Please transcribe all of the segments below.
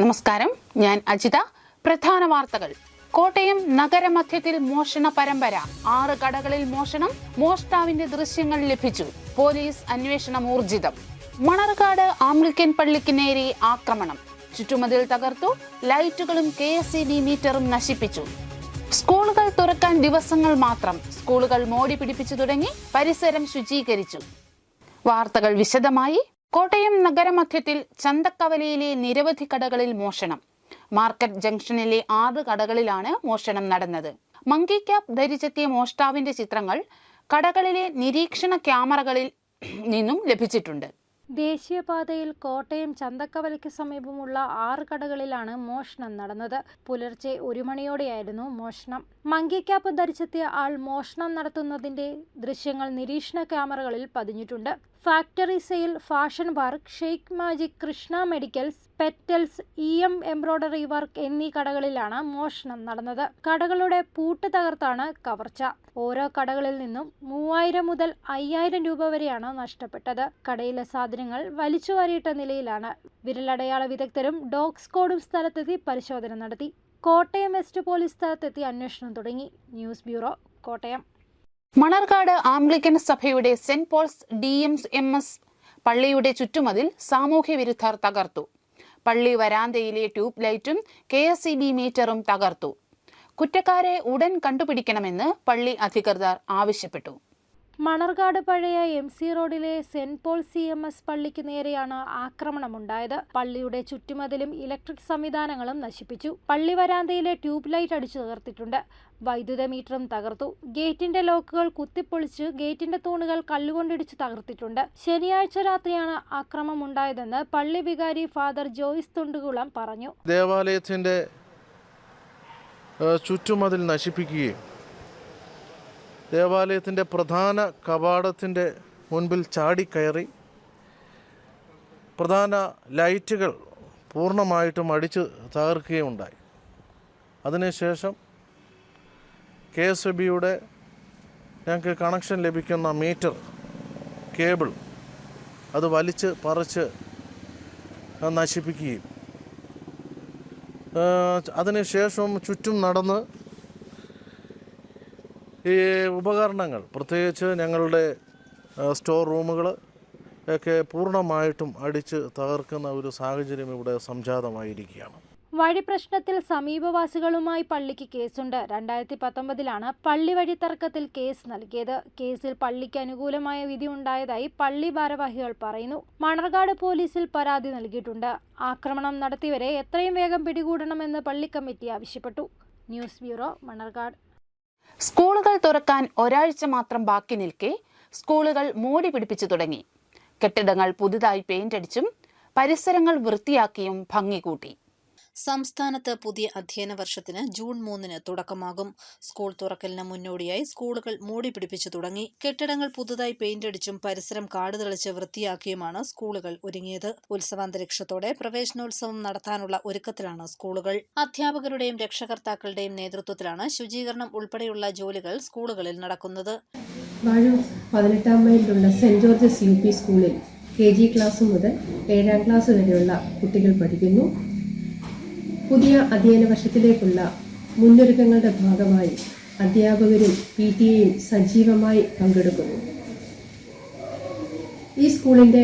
നമസ്കാരം, ഞാൻ അജിത. പ്രധാന വാർത്തകൾ. കോട്ടയം നഗരമധ്യത്തിൽ മോഷണ പരമ്പര. 6 കടകളിൽ മോഷണം. മോഷ്ടാവിന്റെ ദൃശ്യങ്ങൾ ലഭിച്ചു. പോലീസ് അന്വേഷണം ഊർജിതം. മണർകാട് ആംഗ്ലിക്കൻ പള്ളിക്ക് നേരെ ആക്രമണം. ചുറ്റുമതിൽ തകർത്തു. ലൈറ്റുകളും KSEB മീറ്ററും നശിപ്പിച്ചു. സ്കൂളുകൾ തുറക്കാൻ ദിവസങ്ങൾ മാത്രം. സ്കൂളുകൾ മോടി പിടിപ്പിച്ചു തുടങ്ങി. പരിസരം ശുചീകരിച്ചു. വാർത്തകൾ വിശദമായി. കോട്ടയം നഗരമധ്യത്തിൽ ചന്തക്കവലയിലെ നിരവധി കടകളിൽ മോഷണം. മാർക്കറ്റ് ജംഗ്ഷനിലെ 6 കടകളിലാണ് മോഷണം നടന്നത്. മങ്കി ക്യാപ്പ് ധരിച്ചെത്തിയ മോഷ്ടാവിന്റെ ചിത്രങ്ങൾ കടകളിലെ നിരീക്ഷണ ക്യാമറകളിൽ നിന്നും ലഭിച്ചിട്ടുണ്ട്. ദേശീയപാതയിൽ കോട്ടയം ചന്തക്കവലയ്ക്ക് സമീപമുള്ള 6 കടകളിലാണ് മോഷണം നടന്നത്. പുലർച്ചെ 1 മണിയോടെയായിരുന്നു മോഷണം. മങ്കി ക്യാപ്പ് ധരിച്ചെത്തിയ ആൾ മോഷണം നടത്തുന്നതിന്റെ ദൃശ്യങ്ങൾ നിരീക്ഷണ ക്യാമറകളിൽ പതിഞ്ഞിട്ടുണ്ട്. Factory sale, fashion park, Sheikh magic, Krishna medicals, petals, EM embroidery work എന്നീ കടകളിലാണ് മോഷണം നടന്നത്. കടകളുടെ പൂട്ട് തകർത്താണ് കവർച്ച. ഓരോ കടകളിൽ നിന്നും 3000 മുതൽ 5000 രൂപ വരെയാണ് നഷ്ടപ്പെട്ടത്. കടയിലെ സാധനങ്ങൾ വലിച്ചുവാരിയിട്ട നിലയിലാണ്. വിരലടയാള വിദഗ്ധരും ഡോഗ് സ്ക്വാഡും സ്ഥലത്തെത്തി പരിശോധന നടത്തി. കോട്ടയം വെസ്റ്റ് പോലീസ് സ്ഥലത്തെത്തി അന്വേഷണം തുടങ്ങി. News bureau, Kottayam. Manarcad Anglican സഭയുടെ സെന്റ് പോൾസ് DMS പള്ളിയുടെ ചുറ്റുമതിൽ സാമൂഹ്യ വിരുദ്ധർ തകർത്തു. പള്ളി വരാന്തയിലെ ട്യൂബ് ലൈറ്റും KSEB മീറ്ററും തകർത്തു. കുറ്റക്കാരെ ഉടൻ കണ്ടുപിടിക്കണമെന്ന് പള്ളി അധികൃതർ ആവശ്യപ്പെട്ടു. മണർകാട് പഴയ MC റോഡിലെ സെന്റ് പോൾ CMS പള്ളിക്ക് നേരെയാണ് ആക്രമണമുണ്ടായത്. പള്ളിയുടെ ചുറ്റുമതിലും ഇലക്ട്രിക് സംവിധാനങ്ങളും നശിപ്പിച്ചു. പള്ളി വരാന്തയിലെ ട്യൂബ് ലൈറ്റ് അടിച്ചു തകർത്തിട്ടുണ്ട്. വൈദ്യുത മീറ്ററും തകർത്തു. ഗേറ്റിന്റെ ലോക്കുകൾ കുത്തിപ്പൊളിച്ച് ഗേറ്റിന്റെ തൂണുകൾ കല്ലുകൊണ്ടിടിച്ച് തകർത്തിട്ടുണ്ട്. ശനിയാഴ്ച രാത്രിയാണ് ആക്രമണമുണ്ടായതെന്ന് പള്ളി വികാരി ഫാദർ ജോയ്സ് തുണ്ടുകുളം പറഞ്ഞു. ദേവാലയത്തിന്റെ ചുറ്റുമതിൽ നശിപ്പിക്കുകയും ദേവാലയത്തിൻ്റെ പ്രധാന കവാടത്തിൻ്റെ മുൻപിൽ ചാടിക്കയറി പ്രധാന ലൈറ്റുകൾ പൂർണ്ണമായിട്ടും അടിച്ച് തകർക്കുകയുണ്ടായി. അതിനുശേഷം KSEBയുടെ ഞങ്ങൾക്ക് കണക്ഷൻ ലഭിക്കുന്ന മീറ്റർ കേബിൾ അത് വലിച്ച് പറിച്ച് നശിപ്പിക്കുകയും അതിനുശേഷം ചുറ്റും നടന്ന് ഈ ഉപകരണങ്ങൾ, പ്രത്യേകിച്ച് ഞങ്ങളുടെ സ്റ്റോർ റൂമുകൾ ഒക്കെ പൂർണ്ണമായിട്ടും അടിച്ച് തകർക്കുന്ന ഒരു സാഹചര്യം ഇവിടെ സംജാതമായിരിക്കുകയാണ്. വഴി പ്രശ്നത്തിൽ സമീപവാസികളുമായി പള്ളിക്ക് കേസുണ്ട്. 2019 പള്ളി വഴി തർക്കത്തിൽ കേസ് നൽകിയത്. കേസിൽ പള്ളിക്ക് അനുകൂലമായ വിധി ഉണ്ടായതായി പള്ളി ഭാരവാഹികൾ പറയുന്നു. മണർകാട് പോലീസിൽ പരാതി നൽകിയിട്ടുണ്ട്. ആക്രമണം നടത്തിയവരെ എത്രയും വേഗം പിടികൂടണമെന്ന് പള്ളി കമ്മിറ്റി ആവശ്യപ്പെട്ടു. News bureau, Manarcad. സ്കൂളുകൾ തുറക്കാൻ ഒരാഴ്ച മാത്രം ബാക്കി നിൽക്കെ സ്കൂളുകൾ മോടി പിടിപ്പിച്ചു തുടങ്ങി. കെട്ടിടങ്ങൾ പുതുതായി പെയിന്റ് അടിച്ചും പരിസരങ്ങൾ വൃത്തിയാക്കിയും ഭംഗി കൂട്ടി. സംസ്ഥാനത്ത് പുതിയ അധ്യയന വർഷത്തിന് ജൂൺ 3 തുടക്കമാകും. സ്കൂൾ തുറക്കലിന് മുന്നോടിയായി സ്കൂളുകൾ മോടി പിടിപ്പിച്ചു തുടങ്ങി. കെട്ടിടങ്ങൾ പുതുതായി പെയിന്റ് അടിച്ചും പരിസരം കാട് തെളിച്ച് വൃത്തിയാക്കിയുമാണ് സ്കൂളുകൾ ഒരുങ്ങിയത്. ഉത്സവാന്തരീക്ഷത്തോടെ പ്രവേശനോത്സവം നടത്താനുള്ള ഒരുക്കത്തിലാണ് സ്കൂളുകൾ. അധ്യാപകരുടെയും രക്ഷകർത്താക്കളുടെയും നേതൃത്വത്തിലാണ് ശുചീകരണം ഉൾപ്പെടെയുള്ള ജോലികൾ സ്കൂളുകളിൽ നടക്കുന്നത്. 18 മൈലിലുള്ള സെന്റ് ജോർജസ് UP സ്കൂളിൽ KG ക്ലാസ് മുതൽ 7ാം ക്ലാസ് വരെയുള്ള കുട്ടികൾ പഠിക്കുന്നു. പുതിയ അധ്യയന വർഷത്തിലേക്കുള്ള മുന്നൊരുക്കങ്ങളുടെ ഭാഗമായി അധ്യാപകരും PTAയും സജീവമായി പങ്കെടുക്കുന്നു. ഈ സ്കൂളിൻ്റെ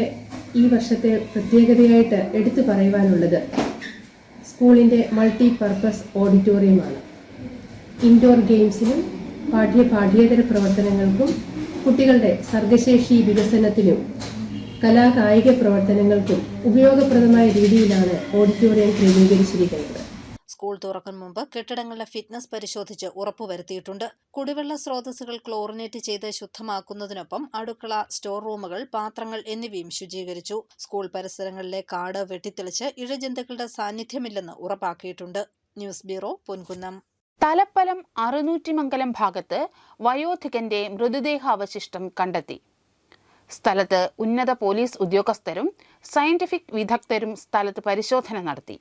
ഈ വർഷത്തെ പ്രത്യേകതയായിട്ട് എടുത്തു പറയുവാനുള്ളത് സ്കൂളിൻ്റെ മൾട്ടിപർപ്പസ് ഓഡിറ്റോറിയമാണ്. ഇൻഡോർ ഗെയിംസിനും പാഠ്യേതര പ്രവർത്തനങ്ങൾക്കും കുട്ടികളുടെ സർഗശേഷി വികസനത്തിനും കലാകായിക പ്രവർത്തനങ്ങൾക്കും ഉപയോഗപ്രദമായ രീതിയിലാണ് ഓഡിറ്റോറിയം ക്രമീകരിച്ചിരിക്കുന്നത്. സ്കൂൾ തുറക്കും മുമ്പ് കെട്ടിടങ്ങളുടെ ഫിറ്റ്നസ് പരിശോധിച്ച് ഉറപ്പുവരുത്തിയിട്ടുണ്ട്. കുടിവെള്ള സ്രോതസ്സുകൾ ക്ലോറിനേറ്റ് ചെയ്ത് ശുദ്ധമാക്കുന്നതിനൊപ്പം അടുക്കള, സ്റ്റോർ റൂമുകൾ, പാത്രങ്ങൾ എന്നിവയും ശുചീകരിച്ചു. സ്കൂൾ പരിസരങ്ങളിലെ കാട് വെട്ടിത്തെളിച്ച് ഇഴജന്തുക്കളുടെ സാന്നിധ്യമില്ലെന്ന് ഉറപ്പാക്കിയിട്ടുണ്ട്. News bureau, Ponkunnam. തലപ്പലം അറുനൂറ്റിമംഗലം ഭാഗത്ത് വയോധികന്റെ മൃതദേഹാവശിഷ്ടം കണ്ടെത്തി. സ്ഥലത്ത് ഉന്നത പോലീസ് ഉദ്യോഗസ്ഥരും സയന്റിഫിക് വിദഗ്ധരും സ്ഥലത്ത് പരിശോധന നടത്തി.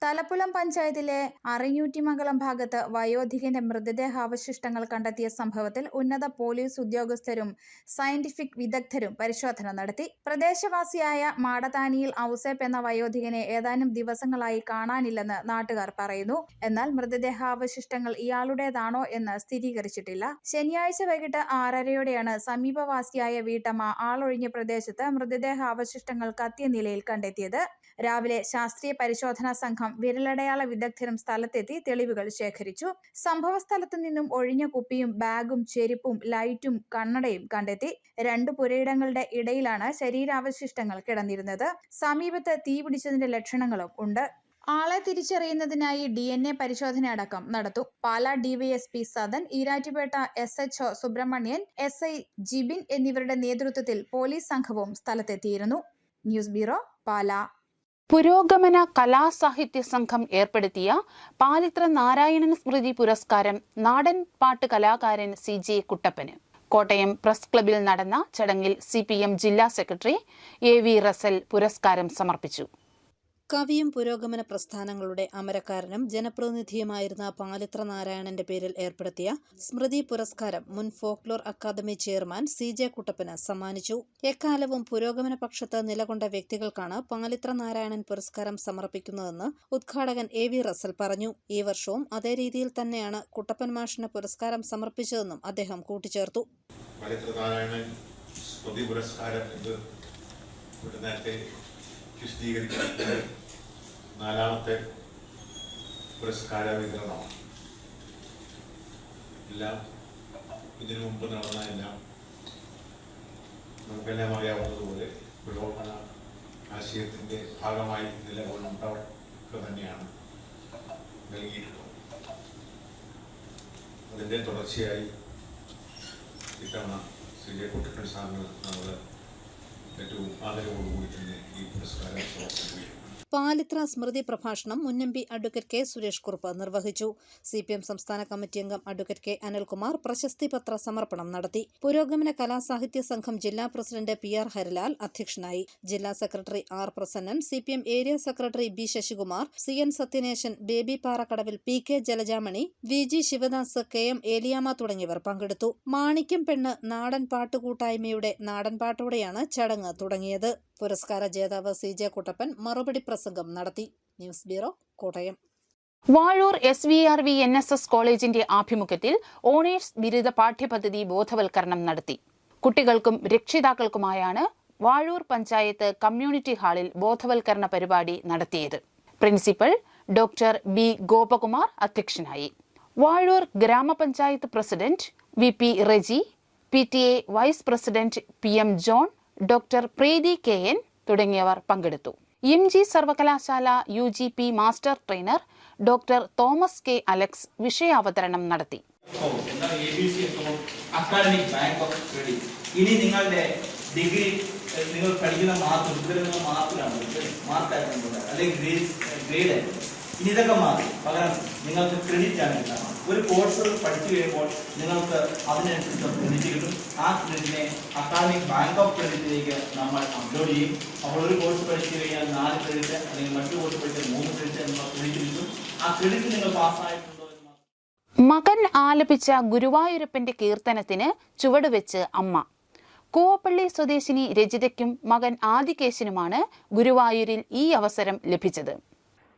തലപ്പുലം പഞ്ചായത്തിലെ അറിഞ്ഞൂറ്റിമംഗലം ഭാഗത്ത് വയോധികന്റെ മൃതദേഹാവശിഷ്ടങ്ങൾ കണ്ടെത്തിയ സംഭവത്തിൽ ഉന്നത പോലീസ് ഉദ്യോഗസ്ഥരും സയന്റിഫിക് വിദഗ്ധരും പരിശോധന നടത്തി. പ്രദേശവാസിയായ മാടത്താനിയിൽ ഔസേപ്പ് എന്ന വയോധികനെ ഏതാനും ദിവസങ്ങളായി കാണാനില്ലെന്ന് നാട്ടുകാർ പറയുന്നു. എന്നാൽ മൃതദേഹാവശിഷ്ടങ്ങൾ ഇയാളുടേതാണോ എന്ന് സ്ഥിരീകരിച്ചിട്ടില്ല. ശനിയാഴ്ച വൈകിട്ട് 6:30യോടെയാണ് സമീപവാസിയായ വീട്ടമ്മ ആളൊഴിഞ്ഞ പ്രദേശത്ത് മൃതദേഹാവശിഷ്ടങ്ങൾ കത്തിയ നിലയിൽ കണ്ടെത്തിയത്. രാവിലെ ശാസ്ത്രീയ പരിശോധനാ സംഘം വിരലടയാള വിദഗ്ധരും സ്ഥലത്തെത്തി തെളിവുകൾ ശേഖരിച്ചു. സംഭവ സ്ഥലത്തു നിന്നും ഒഴിഞ്ഞ കുപ്പിയും ബാഗും ചെരുപ്പും ലൈറ്റും കണ്ണടയും കണ്ടെത്തി. 2 പുരയിടങ്ങളുടെ ഇടയിലാണ് ശരീരാവശിഷ്ടങ്ങൾ കിടന്നിരുന്നത്. സമീപത്ത് തീ പിടിച്ചതിന്റെ ലക്ഷണങ്ങളും ഉണ്ട്. ആളെ തിരിച്ചറിയുന്നതിനായി DNA പരിശോധന അടക്കം നടത്തും. Pala DYSP Sadan, Erattupetta SHO Subramanian, SI Jibin എന്നിവരുടെ നേതൃത്വത്തിൽ പോലീസ് സംഘവും സ്ഥലത്തെത്തിയിരുന്നു. News bureau, Pala. പുരോഗമന കലാസാഹിത്യ സംഘം ഏർപ്പെടുത്തിയ പാലിത്ര നാരായണൻ സ്മൃതി പുരസ്കാരം നാടൻ പാട്ട് കലാകാരൻ CJ കുട്ടപ്പന്. കോട്ടയം പ്രസ് ക്ലബിൽ നടന്ന ചടങ്ങിൽ CPM ജില്ലാ സെക്രട്ടറി AV റസൽ പുരസ്കാരം സമർപ്പിച്ചു. കവിയും പുരോഗമന പ്രസ്ഥാനങ്ങളുടെ അമരക്കാരനും ജനപ്രതിനിധിയുമായിരുന്ന പാലിത്ര നാരായണന്റെ പേരിൽ ഏർപ്പെടുത്തിയ സ്മൃതി പുരസ്കാരം മുൻ ഫോക്ലോർ അക്കാദമി ചെയർമാൻ CJ കുട്ടപ്പന് സമ്മാനിച്ചു. എക്കാലവും പുരോഗമന പക്ഷത്ത് നിലകൊണ്ട വ്യക്തികൾക്കാണ് പാലിത്ര നാരായണൻ പുരസ്കാരം സമർപ്പിക്കുന്നതെന്ന് ഉദ്ഘാടകൻ AV റസൽ പറഞ്ഞു. ഈ വർഷവും അതേ രീതിയിൽ തന്നെയാണ് കുട്ടപ്പൻ മാഷിന് പുരസ്കാരം സമർപ്പിച്ചതെന്നും അദ്ദേഹം കൂട്ടിച്ചേർത്തു. നാലാമത്തെ പുരസ്കാര വിതരണമാണ്. എല്ലാം ഇതിനു മുമ്പ് നടന്ന എല്ലാം നമുക്കെല്ലാം അറിയാവുന്നതുപോലെ പുരോഗമന ആശയത്തിൻ്റെ ഭാഗമായി നിലകൊണ്ടവർക്ക് തന്നെയാണ് നൽകിയിട്ടുള്ളത്. അതിൻ്റെ തുടർച്ചയായി ഇത്തവണ CJ കുട്ടപ്പൻ സാറിന് നമ്മൾ ഏറ്റവും ആദരവോടുകൂടി തന്നെ ഈ പുരസ്കാരം സമർപ്പിക്കുകയാണ്. പാലിത്ര സ്മൃതി പ്രഭാഷണം മുന്നമ്പി അഡ്വക്കേറ്റ് K സുരേഷ് കുറുപ്പ് നിർവഹിച്ചു. CPM സംസ്ഥാന കമ്മിറ്റി അംഗം അഡ്വക്കേറ്റ് K അനിൽകുമാർ പ്രശസ്തി പത്ര സമർപ്പണം നടത്തി. പുരോഗമന കലാസാഹിത്യ സംഘം ജില്ലാ പ്രസിഡന്റ് PR ഹരിലാൽ അധ്യക്ഷനായി. ജില്ലാ secretary R Prasannan, CPM area secretary B Sasikumar, CN Sathyanesan, Baby Parakkadavil, PK Jalajamani, VG Sivadas, KM Eliyamma തുടങ്ങിയവർ പങ്കെടുത്തു. മാണിക്യം പെണ്ണ് നാടൻ പാട്ടുകൂട്ടായ്മയുടെ നാടൻപാട്ടോടെയാണ് ചടങ്ങ് തുടങ്ങിയത്. പുരസ്കാര ജേതാവ് CJ കുട്ടപ്പൻ മറുപടി പ്രസംഗം നടത്തി. News bureau, Kottayam. Vazhoor SVRV NSS കോളേജിന്റെ ആഭിമുഖ്യത്തിൽ ഓണേഴ്സ് ബിരുദ പാഠ്യപദ്ധതി ബോധവൽക്കരണം നടത്തി. കുട്ടികൾക്കും രക്ഷിതാക്കൾക്കുമായാണ് വാഴൂർ പഞ്ചായത്ത് കമ്മ്യൂണിറ്റി ഹാളിൽ ബോധവൽക്കരണ പരിപാടി നടത്തിയത്. പ്രിൻസിപ്പൽ ഡോക്ടർ B ഗോപകുമാർ അധ്യക്ഷനായി. വാഴൂർ ഗ്രാമപഞ്ചായത്ത് president VP Reji, PTA vice president PM John, doctor Preethi KN തുടങ്ങിയവർ പങ്കെടുത്തു. MG സർവകലാശാല UGP master trainer doctor Thomas K Alex വിഷയാവതരണം നടത്തി. ഇനി നിങ്ങളുടെ ഡിഗ്രി നിങ്ങൾ പഠിക്കുന്ന മാർക്കിലാണ് അല്ലെങ്കിൽ ഗ്രേഡ്. ഇനി ഇതൊക്കെ മാറി പകരം നിങ്ങൾക്ക് ക്രെഡിറ്റ് ആണ് കിട്ടുന്നത്. ഒരു കോഴ്സ് പഠിച്ചു കഴിയുമ്പോൾ നിങ്ങൾക്ക് അതിനനുസരിച്ച് ക്രെഡിറ്റ് കിട്ടും. ആ ക്രെഡിറ്റിനെ അക്കാദമിക് ബാങ്ക് ഓഫ് ക്രെഡിറ്റിലേക്ക് നമ്മൾ അപ്ലോഡ് ചെയ്യും. അപ്പോൾ ഒരു കോഴ്സ് പഠിച്ചു കഴിഞ്ഞാൽ 4 ക്രെഡിറ്റ് അല്ലെങ്കിൽ മറ്റൊരു കോഴ്സ് പഠിച്ചാൽ 3 ക്രെഡിറ്റ് എന്നുള്ള ക്രെഡിറ്റ് കിട്ടും. ആ ക്രെഡിറ്റ് നിങ്ങൾ പാസ്സായിട്ടുണ്ടോ എന്ന്. മകൻ ആലപിച്ച ഗുരുവായൂരപ്പന്റെ കീർത്തനത്തിന് ചുവടുവെച്ച് അമ്മ. കൂവപ്പള്ളി സ്വദേശിനി രജിതയ്ക്കും മകൻ ആദികേശനുമാണ് ഗുരുവായൂരിൽ ഈ അവസരം ലഭിച്ചത്.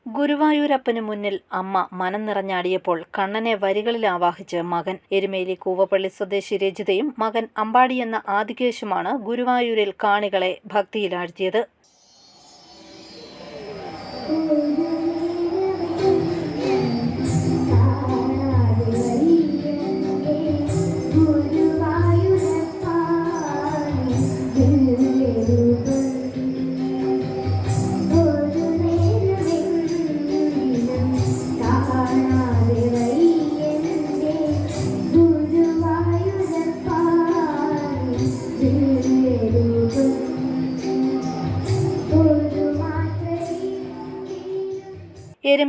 ഗുരുവായൂരപ്പന് മുന്നിൽ അമ്മ മനം നിറഞ്ഞാടിയപ്പോൾ കണ്ണനെ വരികളിൽ ആവാഹിച്ച് മകൻ. എരുമേലി കൂവപ്പള്ളി സ്വദേശി രജിതയും മകൻ അമ്പാടി എന്ന ആദികേശുമാണ് ഗുരുവായൂരിൽ കാണികളെ ഭക്തിയിലാഴ്ത്തിയത്.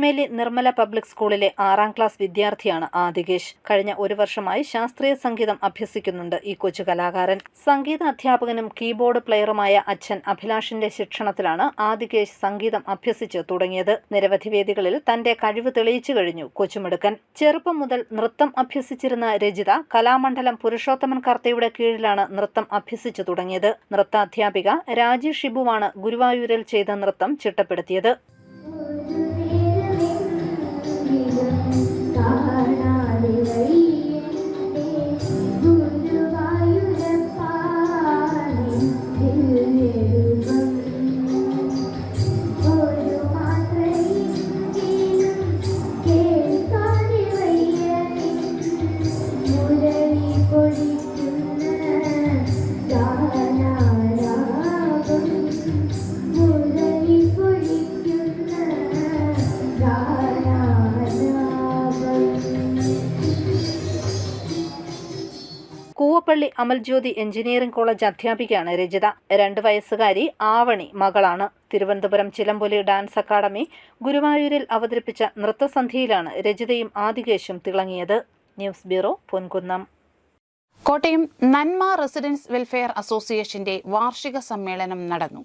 എരുമേലി നിർമ്മല പബ്ലിക് സ്കൂളിലെ 6ാം ക്ലാസ് വിദ്യാർത്ഥിയാണ് ആദികേശ്. കഴിഞ്ഞ 1 വർഷമായി ശാസ്ത്രീയ സംഗീതം അഭ്യസിക്കുന്നുണ്ട് ഈ കൊച്ചു കലാകാരൻ. സംഗീത അധ്യാപകനും കീബോർഡ് പ്ലെയറുമായ അച്ഛൻ അഭിലാഷിന്റെ ശിക്ഷണത്തിലാണ് ആദികേശ് സംഗീതം അഭ്യസിച്ച് തുടങ്ങിയത്. നിരവധി വേദികളിൽ തന്റെ കഴിവ് തെളിയിച്ചു കഴിഞ്ഞു കൊച്ചുമിടുക്കൻ. ചെറുപ്പം മുതൽ നൃത്തം അഭ്യസിച്ചിരുന്ന രജിത കലാമണ്ഡലം പുരുഷോത്തമൻ കർത്തയുടെ കീഴിലാണ് നൃത്തം അഭ്യസിച്ചു തുടങ്ങിയത്. നൃത്താധ്യാപിക രാജി ഷിബുവാണ് ഗുരുവായൂരിൽ ചെയ്ത നൃത്തം ചിട്ടപ്പെടുത്തിയത്. കൂവപ്പള്ളി അമൽജ്യോതി എഞ്ചിനീയറിംഗ് കോളേജ് അധ്യാപികയാണ് രജിത. 2 വയസ്സുകാരി ആവണി മകളാണ്. തിരുവനന്തപുരം ചിലമ്പൊലി ഡാൻസ് അക്കാദമി ഗുരുവായൂരിൽ അവതരിപ്പിച്ച നൃത്തസന്ധ്യയിലാണ് രജിതയും ആദികേശും തിളങ്ങിയത്. News bureau, Ponkunnam. Kottayam Nanma residents welfare അസോസിയേഷന്റെ വാർഷിക സമ്മേളനം നടന്നു.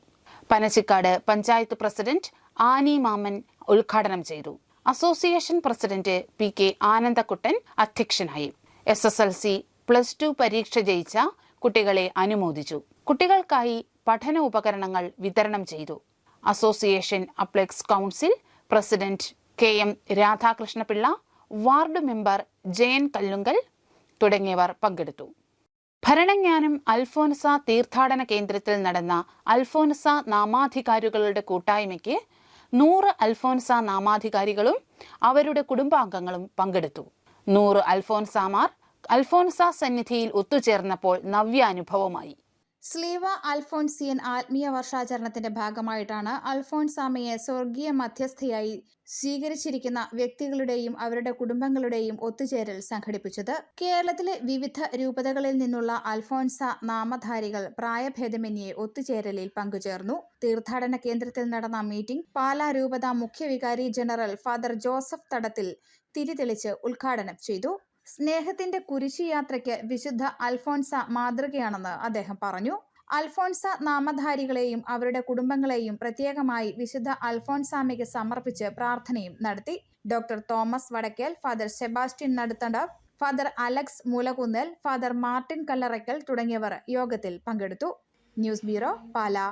പനച്ചിക്കാട് പഞ്ചായത്ത് പ്രസിഡന്റ് ആനി മാമൻ ഉദ്ഘാടനം ചെയ്തു. അസോസിയേഷൻ പ്രസിഡന്റ് PK ആനന്ദക്കുട്ടൻ അധ്യക്ഷനായി. SSLC +2 പരീക്ഷ ജയിച്ച കുട്ടികളെ അനുമോദിച്ചു. കുട്ടികൾക്കായി പഠന ഉപകരണങ്ങൾ വിതരണം ചെയ്തു. Association apex council president KM Radhakrishna Pillai, ward member Jayan Kallunkal തുടങ്ങിയവർ പങ്കെടുത്തു. ഭരണജ്ഞാനം അൽഫോൻസ തീർത്ഥാടന കേന്ദ്രത്തിൽ നടന്ന അൽഫോൻസ നാമാധികാരികളുടെ കൂട്ടായ്മയ്ക്ക് 100 അൽഫോൻസ നാമാധികാരികളും അവരുടെ കുടുംബാംഗങ്ങളും പങ്കെടുത്തു. 100 അൽഫോൻസാമാർ അൽഫോൻസ സന്നിധിയിൽ ഒത്തുചേർന്നപ്പോൾ നവ്യാനുഭവമായി. സ്ലീവ അൽഫോൻസിയൻ ആത്മീയ വർഷാചരണത്തിന്റെ ഭാഗമായിട്ടാണ് അൽഫോൻസാമയെ സ്വർഗീയ മധ്യസ്ഥയായി സ്വീകരിച്ചിരിക്കുന്ന വ്യക്തികളുടെയും അവരുടെ കുടുംബങ്ങളുടെയും ഒത്തുചേരൽ സംഘടിപ്പിച്ചത്. കേരളത്തിലെ വിവിധ രൂപതകളിൽ നിന്നുള്ള അൽഫോൻസ നാമധാരികൾ പ്രായഭേദമന്യേ ഒത്തുചേരലിൽ പങ്കുചേർന്നു. തീർത്ഥാടന കേന്ദ്രത്തിൽ നടന്ന മീറ്റിംഗ് പാലാ രൂപത മുഖ്യവികാരി ജനറൽ ഫാദർ ജോസഫ് തടത്തിൽ തിരിതെളിച്ച് ഉദ്ഘാടനം ചെയ്തു. സ്നേഹത്തിന്റെ കുരിശുയാത്രയ്ക്ക് വിശുദ്ധ അൽഫോൻസ മാതൃകയാണെന്ന് അദ്ദേഹം പറഞ്ഞു. അൽഫോൻസ നാമധാരികളെയും അവരുടെ കുടുംബങ്ങളെയും പ്രത്യേകമായി വിശുദ്ധ അൽഫോൻസാമയ്ക്ക് സമർപ്പിച്ച് പ്രാർത്ഥനയും നടത്തി. Doctor Thomas Vadakkel, father Sebastian Naduthanda, father Alex Moolakunnal, father Martin Kallarakkal തുടങ്ങിയവർ യോഗത്തിൽ പങ്കെടുത്തു. News bureau, Pala.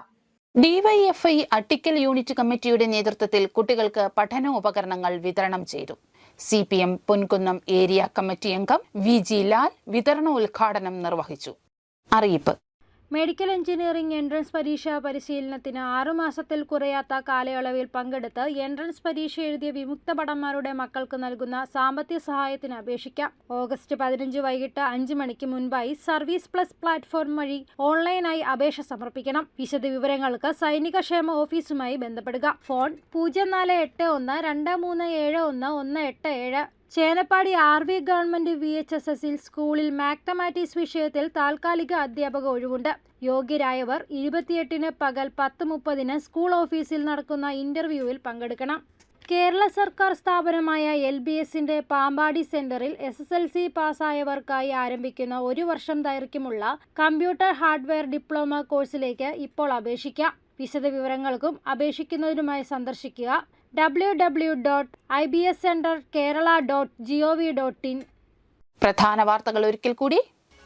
DYFI Attikkal unit കമ്മിറ്റിയുടെ നേതൃത്വത്തിൽ കുട്ടികൾക്ക് പഠനോപകരണങ്ങൾ വിതരണം ചെയ്തു. CPM പൊൻകുന്നം ഏരിയ കമ്മിറ്റി അംഗം VG ലാൽ വിതരണോദ്ഘാടനം നിർവഹിച്ചു. അറിയിപ്പ്: മെഡിക്കൽ എഞ്ചിനീയറിംഗ് എൻട്രൻസ് പരീക്ഷാ പരിശീലനത്തിന് 6 മാസത്തിൽ കുറയാത്ത കാലയളവിൽ പങ്കെടുത്ത് എൻട്രൻസ് പരീക്ഷ എഴുതിയ വിമുക്ത ഭടന്മാരുടെ മക്കൾക്ക് നൽകുന്ന സാമ്പത്തിക സഹായത്തിന് അപേക്ഷിക്കാം. ഓഗസ്റ്റ് 15 വൈകിട്ട് 5 മണിക്ക് മുൻപായി സർവീസ് പ്ലസ് പ്ലാറ്റ്ഫോം വഴി ഓൺലൈനായി അപേക്ഷ സമർപ്പിക്കണം. വിശദ വിവരങ്ങൾക്ക് സൈനിക ക്ഷേമ ഓഫീസുമായി ബന്ധപ്പെടുക. ഫോൺ 04812371 ചേനപ്പാടി RV ഗവൺമെന്റ് VHSSൽ സ്കൂളിൽ മാത്തമാറ്റിക്സ് വിഷയത്തിൽ താൽക്കാലിക അധ്യാപക ഒഴിവുണ്ട്. യോഗ്യരായവർ 28-ന് പകൽ 10:30-ന് സ്കൂൾ ഓഫീസിൽ നടക്കുന്ന ഇന്റർവ്യൂവിൽ പങ്കെടുക്കണം. കേരള സർക്കാർ സ്ഥാപനമായ LBSന്റെ പാമ്പാടി സെന്ററിൽ SSLC പാസ്സായവർക്കായി ആരംഭിക്കുന്ന 1 വർഷം ദൈർഘ്യമുള്ള കമ്പ്യൂട്ടർ ഹാർഡ്വെയർ ഡിപ്ലോമ കോഴ്സിലേക്ക് ഇപ്പോൾ അപേക്ഷിക്കാം. വിശദ വിവരങ്ങൾക്കും അപേക്ഷിക്കുന്നതിനുമായി സന്ദർശിക്കുക www.ibscenterkerala.gov.in. പ്രധാന വാർത്തകൾ ഒരിക്കൽ കൂടി.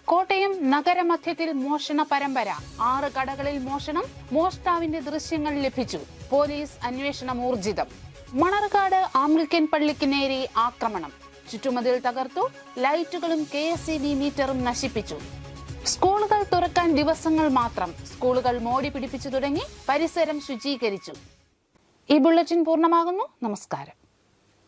കോട്ടയം നഗരമധ്യത്തിൽ മോഷണ പരമ്പര. 6 കടകളിൽ മോഷണം. മോഷ്ടാവിന്റെ ദൃശ്യങ്ങൾ ലഭിച്ചു. പോലീസ് അന്വേഷണം ഊർജിതം. മണർകാട് ആംഗ്ലിക്കൻ പള്ളിക്ക് നേരെ ആക്രമണം. ചുറ്റുമതിൽ തകർത്തു. ലൈറ്റുകളും KSEB മീറ്ററും നശിപ്പിച്ചു. സ്കൂളുകൾ തുറക്കാൻ ദിവസങ്ങൾ മാത്രം. സ്കൂളുകൾ മോടി പിടിപ്പിച്ചു തുടങ്ങി. പരിസരം ശുചീകരിച്ചു. ഈ ബുള്ളറ്റിൻ പൂർണ്ണമാകുന്നു. നമസ്കാരം.